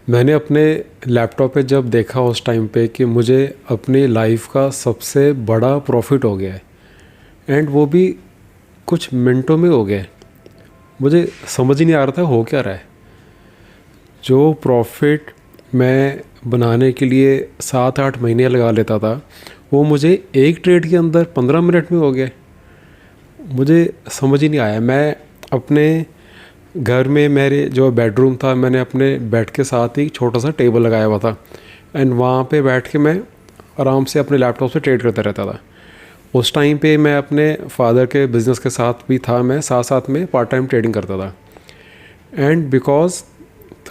मैंने अपने लैपटॉप पे जब देखा उस टाइम पे कि मुझे अपनी लाइफ का सबसे बड़ा प्रॉफिट हो गया है, एंड वो भी कुछ मिनटों में हो गया है। मुझे समझ ही नहीं आ रहा था हो क्या रहा है। जो प्रॉफिट मैं बनाने के लिए 7-8 महीने लगा लेता था, वो मुझे एक ट्रेड के अंदर 15 मिनट में हो गया। मुझे समझ ही नहीं आया। मैं अपने घर में, मेरे जो बेडरूम था, मैंने अपने बेड के साथ ही छोटा सा टेबल लगाया हुआ था, एंड वहाँ पे बैठ के मैं आराम से अपने लैपटॉप से ट्रेड करता रहता था। उस टाइम पे मैं अपने फादर के बिज़नेस के साथ भी था, मैं साथ साथ में पार्ट टाइम ट्रेडिंग करता था। एंड बिकॉज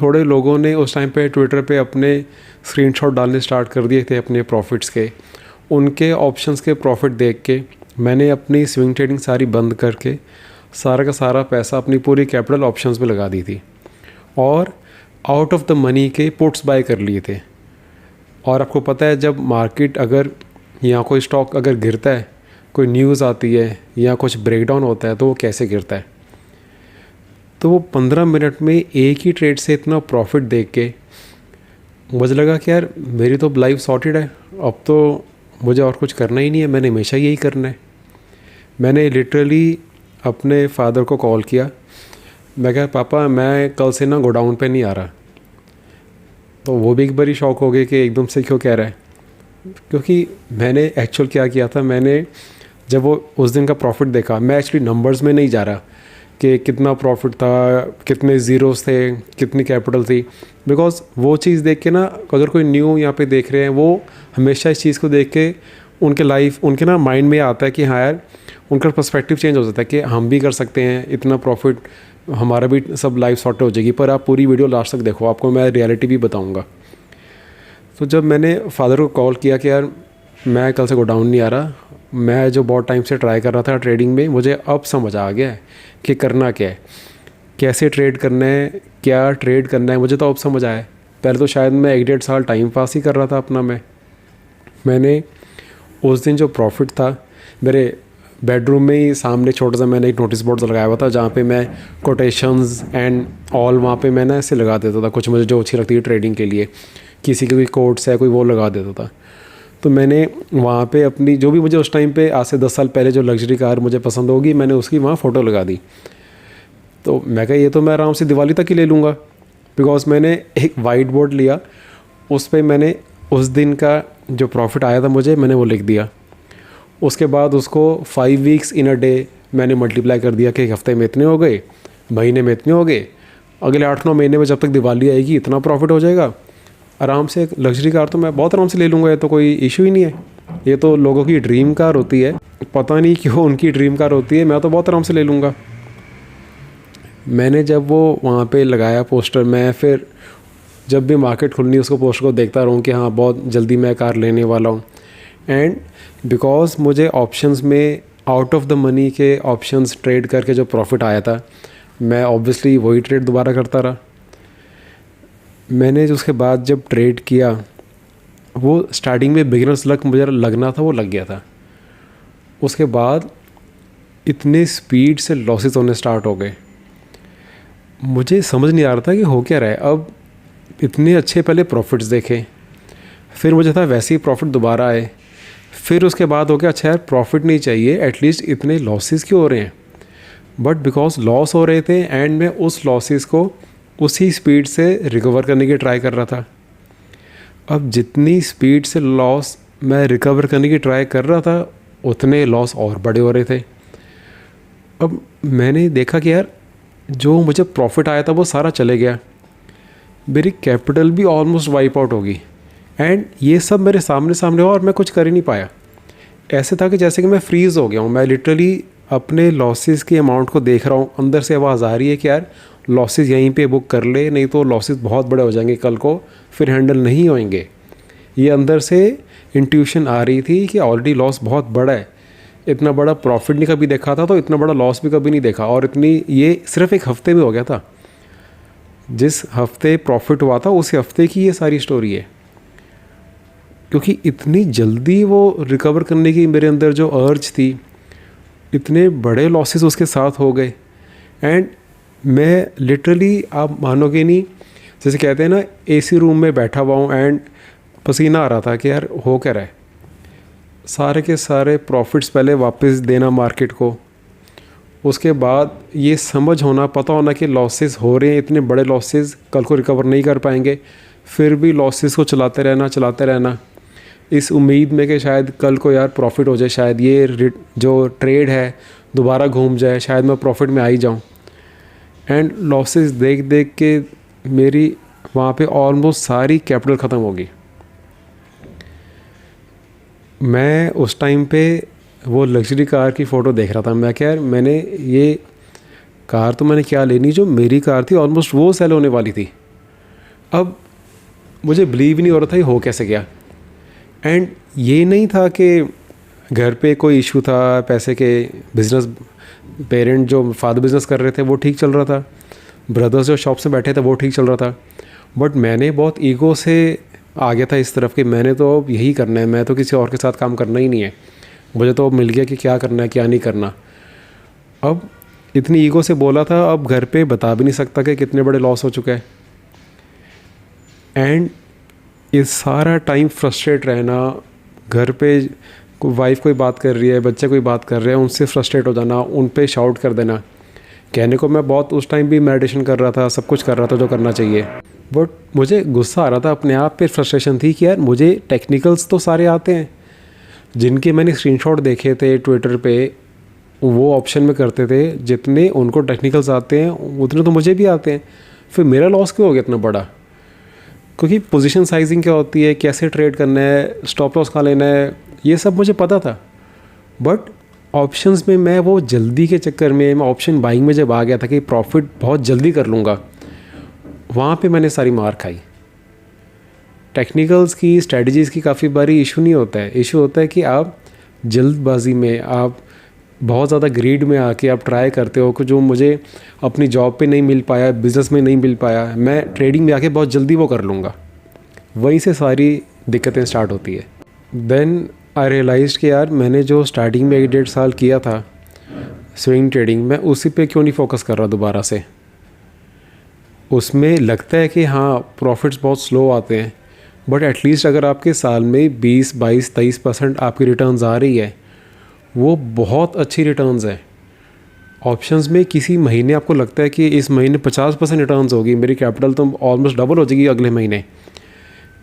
थोड़े लोगों ने उस टाइम पे ट्विटर पे अपने स्क्रीनशॉट डालने स्टार्ट कर दिए थे अपने प्रॉफिट्स के, उनके ऑप्शंस के प्रॉफिट देख के मैंने अपनी स्विंग ट्रेडिंग सारी बंद करके सारा का सारा पैसा अपनी पूरी कैपिटल ऑप्शंस पे लगा दी थी, और आउट ऑफ द मनी के पुट्स बाय कर लिए थे। और आपको पता है, जब मार्केट अगर या कोई स्टॉक अगर गिरता है, कोई न्यूज़ आती है या कुछ ब्रेकडाउन होता है, तो वो कैसे गिरता है। तो वो 15 मिनट में एक ही ट्रेड से इतना प्रॉफिट देख के मुझे लगा कि यार मेरी तो लाइफ सॉर्टेड है, अब तो मुझे और कुछ करना ही नहीं है, मैंने हमेशा यही करना है। मैंने लिटरली अपने फादर को कॉल किया। मैं कहा, पापा मैं कल से ना गोडाउन पे नहीं आ रहा। तो वो भी एक बारी शौक हो गई कि एकदम से क्यों कह रहा है। क्योंकि मैंने एक्चुअल क्या किया था, मैंने जब वो उस दिन का प्रॉफिट देखा, मैं एक्चुअली नंबर्स में नहीं जा रहा कि कितना प्रॉफिट था, कितने ज़ीरोस थे, कितनी कैपिटल थी। बिकॉज वो चीज़ देख के ना, अगर कोई न्यू यहाँ पे देख रहे हैं, वो हमेशा इस चीज़ को देख के उनके लाइफ, उनके ना माइंड में आता है कि हाँ यार, उनका पर्सपेक्टिव चेंज हो जाता है कि हम भी कर सकते हैं इतना प्रॉफिट, हमारा भी सब लाइफ सॉर्ट हो जाएगी। पर आप पूरी वीडियो लास्ट तक देखो, आपको मैं रियलिटी भी बताऊँगा। तो जब मैंने फादर को कॉल किया कि यार मैं कल से गोडाउन नहीं आ रहा, मैं जो बहुत टाइम से ट्राई कर रहा था ट्रेडिंग में, मुझे अब समझ आ गया है कि करना क्या है, कैसे ट्रेड करना है, क्या ट्रेड करना है, मुझे तो अब समझ आया है। पहले तो शायद मैं 1-1.5 साल टाइम पास ही कर रहा था अपना। मैंने उस दिन जो प्रॉफिट था, मेरे बेडरूम में ही सामने छोटा सा मैंने एक नोटिस बोर्ड लगाया हुआ था, जहाँ पे मैं कोटेशंस एंड ऑल वहाँ पे मैं ना ऐसे लगा देता था, कुछ मुझे जो अच्छी लगती है ट्रेडिंग के लिए, किसी के कोई कोट्स है कोई, वो लगा देता था। तो मैंने वहाँ पे अपनी जो भी मुझे उस टाइम पे आज से 10 साल पहले जो लग्जरी कार मुझे पसंद होगी, मैंने उसकी वहाँ फ़ोटो लगा दी। तो मैं कहा ये तो मैं आराम से दिवाली तक ही ले लूँगा। बिकॉज मैंने एक वाइट बोर्ड लिया, उस पर मैंने उस दिन का जो प्रॉफिट आया था मुझे, मैंने वो लिख दिया। उसके बाद उसको 5 वीक्स इन अ डे मैंने मल्टीप्लाई कर दिया कि एक हफ्ते में इतने हो गए, महीने में इतने हो गए, अगले 8-9 महीने में जब तक दिवाली आएगी इतना प्रॉफिट हो जाएगा। आराम से एक लग्जरी कार तो मैं बहुत आराम से ले लूँगा, ये तो कोई इशू ही नहीं है। ये तो लोगों की ड्रीम कार होती है, पता नहीं क्यों उनकी ड्रीम कार होती है, मैं तो बहुत आराम से ले लूँगा। मैंने जब वो वहाँ पे लगाया पोस्टर, मैं फिर जब भी मार्केट खुलनी उसको पोस्टर को देखता रहूँ कि हाँ बहुत जल्दी मैं कार लेने वाला हूँ। एंड बिकॉज मुझे ऑप्शंस में आउट ऑफ द मनी के ऑप्शंस ट्रेड करके जो प्रॉफिट आया था, मैं ऑब्वियसली वही ट्रेड दोबारा करता रहा। मैंने उसके बाद जब ट्रेड किया, वो स्टार्टिंग में बिगिनर्स लक मुझे लगना था, वो लग गया था। उसके बाद इतने स्पीड से लॉसेस होने स्टार्ट हो गए, मुझे समझ नहीं आ रहा था कि हो क्या रहा है। अब इतने अच्छे पहले प्रॉफिट्स देखे, फिर मुझे था वैसे ही प्रॉफिट दोबारा आए, फिर उसके बाद हो गया अच्छा यार प्रॉफिट नहीं चाहिए, एटलीस्ट इतने लॉसेस क्यों हो रहे हैं। बट बिकॉज लॉस हो रहे थे, एंड मैं उस लॉसेस को उसी स्पीड से रिकवर करने की ट्राई कर रहा था। अब जितनी स्पीड से लॉस मैं रिकवर करने की ट्राई कर रहा था, उतने लॉस और बड़े हो रहे थे। अब मैंने देखा कि यार जो मुझे प्रॉफिट आया था वो सारा चले गया, मेरी कैपिटल भी ऑलमोस्ट वाइप आउट होगी, एंड ये सब मेरे सामने सामने हुआ और मैं कुछ कर ही नहीं पाया। ऐसे था कि जैसे कि मैं फ्रीज़ हो गया हूँ। मैं लिटरली अपने लॉसेस के अमाउंट को देख रहा हूँ, अंदर से आवाज़ आ रही है कि यार लॉसेस यहीं पे बुक कर ले, नहीं तो लॉसेस बहुत बड़े हो जाएंगे कल को, फिर हैंडल नहीं होंगे। ये अंदर से इंट्यूशन आ रही थी कि ऑलरेडी लॉस बहुत बड़ा है, इतना बड़ा प्रॉफिट नहीं कभी देखा था, तो इतना बड़ा लॉस भी कभी नहीं देखा। और इतनी, ये सिर्फ एक हफ्ते में हो गया था। जिस हफ्ते प्रॉफिट हुआ था उसी हफ्ते की ये सारी स्टोरी है। क्योंकि इतनी जल्दी वो रिकवर करने की मेरे अंदर जो अर्ज थी, इतने बड़े लॉसेस उसके साथ हो गए। एंड मैं लिटरली, आप मानोगे नहीं, जैसे कहते हैं ना, एसी रूम में बैठा हुआ हूँ एंड पसीना आ रहा था कि यार हो क्या रहा है। सारे के सारे प्रॉफिट्स पहले वापस देना मार्केट को, उसके बाद ये समझ होना, पता होना कि लॉसेस हो रहे हैं, इतने बड़े लॉसेस कल को रिकवर नहीं कर पाएंगे, फिर भी लॉसेस को चलाते रहना इस उम्मीद में कि शायद कल को यार प्रॉफिट हो जाए, शायद ये जो ट्रेड है दोबारा घूम जाए, शायद मैं प्रॉफिट में आ ही जाऊँ। एंड लॉसेस देख देख के मेरी वहाँ पे ऑलमोस्ट सारी कैपिटल ख़त्म होगी। मैं उस टाइम पे वो लग्जरी कार की फ़ोटो देख रहा था। मैं क्या यार, मैंने ये कार तो मैंने क्या लेनी, जो मेरी कार थी ऑलमोस्ट वो सेल होने वाली थी। अब मुझे बिलीव नहीं हो रहा था ये हो कैसे गया। एंड ये नहीं था कि घर पे कोई इशू था पैसे के, बिज़नेस, पेरेंट जो फादर बिज़नेस कर रहे थे वो ठीक चल रहा था, ब्रदर्स जो शॉप से बैठे थे वो ठीक चल रहा था, बट मैंने बहुत ईगो से आ गया था इस तरफ कि मैंने तो अब यही करना है, मैं तो किसी और के साथ काम करना ही नहीं है, मुझे तो अब मिल गया कि क्या करना है क्या नहीं करना। अब इतनी ईगो से बोला था, अब घर पे बता भी नहीं सकता कि कितने बड़े लॉस हो चुके हैं। एंड ये सारा टाइम फ्रस्ट्रेट रहना, घर पे वाइफ कोई बात कर रही है, बच्चे कोई बात कर रहे हैं, उनसे फ्रस्ट्रेट हो जाना, उन पे शाउट कर देना। कहने को मैं बहुत उस टाइम भी मेडिटेशन कर रहा था, सब कुछ कर रहा था जो करना चाहिए, बट मुझे गुस्सा आ रहा था अपने आप पे, फ्रस्ट्रेशन थी कि यार मुझे टेक्निकल्स तो सारे आते हैं, जिनके मैंने स्क्रीनशॉट देखे थे ट्विटर पे, वो ऑप्शन में करते थे, जितने उनको टेक्निकल्स आते हैं उतने तो मुझे भी आते हैं, फिर मेरा लॉस क्यों हो गया इतना बड़ा। क्योंकि पोजीशन साइजिंग क्या होती है, कैसे ट्रेड करना है, स्टॉप लॉस कहाँ लेना है, ये सब मुझे पता था, बट ऑप्शंस में मैं वो जल्दी के चक्कर में, मैं ऑप्शन बाइंग में जब आ गया था कि प्रॉफिट बहुत जल्दी कर लूँगा, वहाँ पे मैंने सारी मार खाई। टेक्निकल्स की, स्ट्रेटजीज़ की काफ़ी बारी इशू नहीं होता है, इशू होता है कि आप जल्दबाजी में, आप बहुत ज़्यादा ग्रीड में आके आप ट्राई करते हो कि जो मुझे अपनी जॉब पे नहीं मिल पाया, बिज़नेस में नहीं मिल पाया, मैं ट्रेडिंग में आके बहुत जल्दी वो कर लूँगा, वहीं से सारी दिक्कतें स्टार्ट होती है। देन आई रियलाइज़ कि यार मैंने जो स्टार्टिंग में 1-1.5 साल किया था स्विंग ट्रेडिंग, मैं उसी पे क्यों नहीं फोकस कर रहा दोबारा से। उसमें लगता है कि हाँ प्रॉफिट्स बहुत स्लो आते हैं, बट एटलीस्ट अगर आपके साल में 20, 22, 23% आपकी रिटर्न्स आ रही है, वो बहुत अच्छी रिटर्न्स है। ऑप्शंस में किसी महीने आपको लगता है कि इस महीने 50% रिटर्न्स होगी, मेरी कैपिटल तो ऑलमोस्ट डबल हो जाएगी अगले महीने,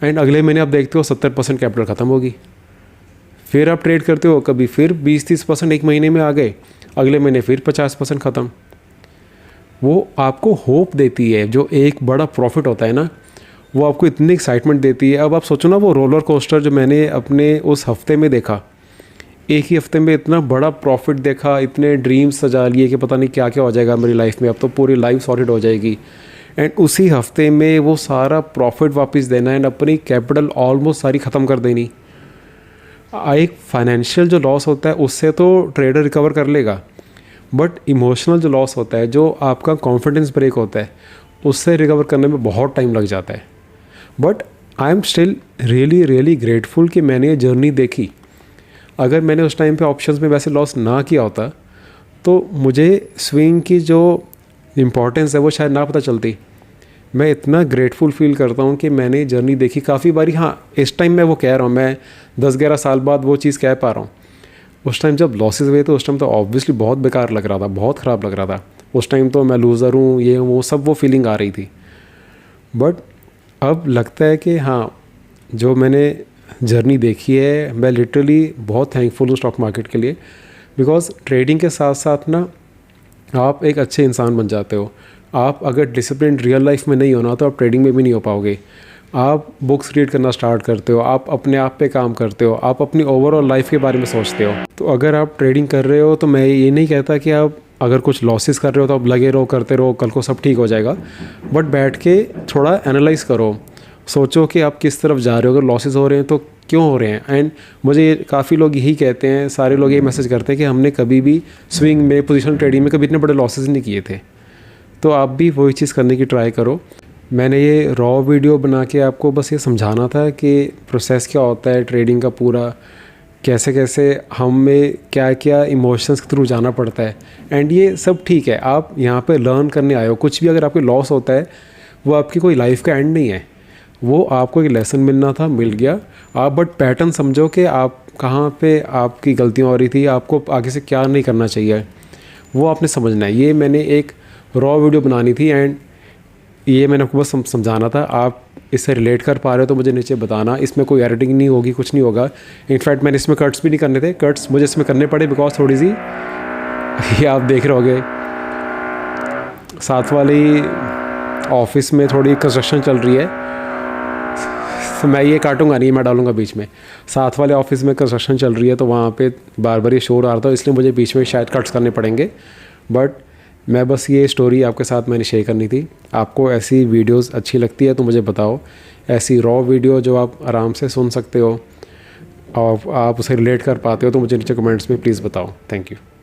एंड अगले महीने आप देखते हो 70% कैपिटल ख़त्म होगी। फिर आप ट्रेड करते हो, कभी फिर 20-30% एक महीने में आ गए, अगले महीने फिर 50% ख़त्म। वो आपको होप देती है, जो एक बड़ा प्रॉफिट होता है ना, वो आपको इतनी एक्साइटमेंट देती है। अब आप सोचो ना, वो रोलर कोस्टर जो मैंने अपने उस हफ्ते में देखा, एक ही हफ्ते में इतना बड़ा प्रॉफिट देखा, इतने ड्रीम्स सजा लिए कि पता नहीं क्या क्या हो जाएगा मेरी लाइफ में, अब तो पूरी लाइफ सॉर्टेड हो जाएगी, एंड उसी हफ्ते में वो सारा प्रॉफिट वापस देना एंड अपनी कैपिटल ऑलमोस्ट सारी ख़त्म कर देनी। एक फाइनेंशियल जो लॉस होता है उससे तो ट्रेडर रिकवर कर लेगा, बट इमोशनल जो लॉस होता है, जो आपका कॉन्फिडेंस ब्रेक होता है, उससे रिकवर करने में बहुत टाइम लग जाता है। But I am still really really grateful कि मैंने ये जर्नी देखी। अगर मैंने उस टाइम पे ऑप्शंस में वैसे लॉस ना किया होता तो मुझे स्विंग की जो इम्पोर्टेंस है वो शायद ना पता चलती। मैं इतना ग्रेटफुल फील करता हूँ कि मैंने जर्नी देखी काफ़ी बारी। हाँ, इस टाइम मैं वो कह रहा हूँ, मैं 10-11 साल बाद वो चीज़ कह पा रहा हूँ। उस टाइम जब लॉसेस हुए तो उस टाइम तो ऑब्वियसली बहुत बेकार लग रहा था, बहुत ख़राब लग रहा था। उस टाइम तो मैं लूज़र हूँ, ये वो सब वो फीलिंग आ रही थी। बट अब लगता है कि हाँ, जो मैंने जर्नी देखी है, मैं लिटरली बहुत थैंकफुल हूँ स्टॉक मार्केट के लिए, बिकॉज ट्रेडिंग के साथ साथ ना आप एक अच्छे इंसान बन जाते हो। आप अगर डिसिप्लिन रियल लाइफ में नहीं होना तो आप ट्रेडिंग में भी नहीं हो पाओगे। आप बुक्स रीड करना स्टार्ट करते हो, आप अपने आप पे काम करते हो, आप अपनी ओवरऑल लाइफ के बारे में सोचते हो। तो अगर आप ट्रेडिंग कर रहे हो तो मैं ये नहीं कहता कि आप अगर कुछ लॉसेस कर रहे हो तो आप लगे रहो, करते रहो, कल को सब ठीक हो जाएगा। बट बैठ के थोड़ा एनालाइज करो, सोचो कि आप किस तरफ जा रहे हो। अगर लॉसेस हो रहे हैं तो क्यों हो रहे हैं। एंड मुझे काफ़ी लोग यही कहते हैं, सारे लोग ये मैसेज करते हैं कि हमने कभी भी स्विंग में, पोजीशन ट्रेडिंग में कभी इतने बड़े लॉसेस नहीं किए थे। तो आप भी वही चीज़ करने की ट्राई करो। मैंने ये रॉ वीडियो बना के आपको बस ये समझाना था कि प्रोसेस क्या होता है ट्रेडिंग का पूरा, कैसे कैसे हमें क्या क्या इमोशंस के थ्रू जाना पड़ता है। एंड ये सब ठीक है, आप यहाँ पे लर्न करने आए हो। कुछ भी अगर आपके लॉस होता है वो आपकी कोई लाइफ का एंड नहीं है। वो आपको एक लेसन मिलना था, मिल गया। आप बट पैटर्न समझो कि आप कहाँ पे आपकी गलतियाँ हो रही थी, आपको आगे से क्या नहीं करना चाहिए, वो आपने समझना है। ये मैंने एक रॉ वीडियो बनानी थी एंड ये मैंने आपको बस समझाना था। आप इससे रिलेट कर पा रहे हो तो मुझे नीचे बताना। इसमें कोई एडिटिंग नहीं होगी, कुछ नहीं होगा। इनफैक्ट मैंने इसमें कट्स भी नहीं करने थे। कट्स मुझे इसमें करने पड़े बिकॉज थोड़ी सी ये आप देख रहे होगे साथ वाली ऑफिस में थोड़ी कंस्ट्रक्शन चल रही है, तो मैं ये काटूंगा नहीं, मैं डालूंगा बीच में। साथ वाले ऑफिस में कंस्ट्रक्शन चल रही है तो वहाँ पे बार बार ये शोर आ रहा था, इसलिए मुझे बीच में शायद कट्स करने पड़ेंगे। बट मैं बस ये स्टोरी आपके साथ मैंने शेयर करनी थी। आपको ऐसी वीडियोस अच्छी लगती है तो मुझे बताओ। ऐसी रॉ वीडियो जो आप आराम से सुन सकते हो और आप उसे रिलेट कर पाते हो तो मुझे नीचे कमेंट्स में प्लीज़ बताओ। Thank you.